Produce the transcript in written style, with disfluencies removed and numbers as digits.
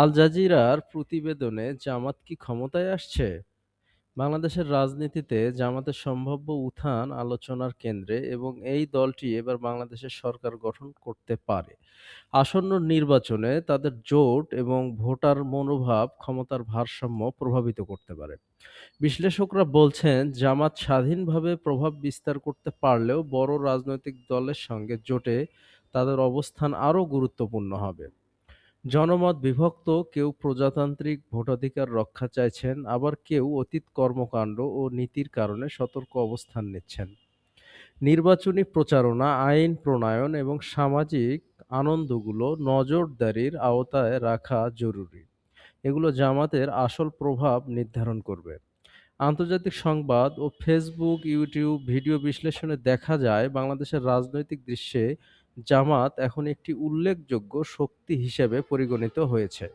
আল জাজিরার প্রতিবেদনে জামাত কি ক্ষমতায় আসছে? বাংলাদেশের রাজনীতিতে জামাতের সম্ভাব্য উত্থান আলোচনার কেন্দ্রে এবং এই দলটি এবার বাংলাদেশের সরকার গঠন করতে পারে। আসন্ন নির্বাচনে তাদের জোট এবং ভোটার মনোভাব ক্ষমতার ভারসাম্য প্রভাবিত করতে পারে। বিশ্লেষকরা বলছেন জামাত স্বাধীনভাবে প্রভাব বিস্তার করতে পারলেও বড় রাজনৈতিক দলের সঙ্গে জোটে তাদের অবস্থান আরও গুরুত্বপূর্ণ হবে। জনমত বিভক্ত, কেউ প্রজাতান্ত্রিক ভোটাধিকার রক্ষা চাইছেন, আবার কেউ অতীত কর্মকাণ্ড ও নীতির কারণে সতর্ক অবস্থান নিচ্ছেন। নির্বাচনী প্রচারণা, আইন প্রণয়ন এবং সামাজিক আনন্দগুলো নজরদারির আওতায় রাখা জরুরি। এগুলো জামাতের আসল প্রভাব নির্ধারণ করবে। আন্তর্জাতিক সংবাদ ও ফেসবুক, ইউটিউব ভিডিও বিশ্লেষণে দেখা যায় বাংলাদেশের রাজনৈতিক দৃশ্যে জামাত এখন একটি উল্লেখযোগ্য শক্তি হিসেবে পরিগণিত হয়েছে।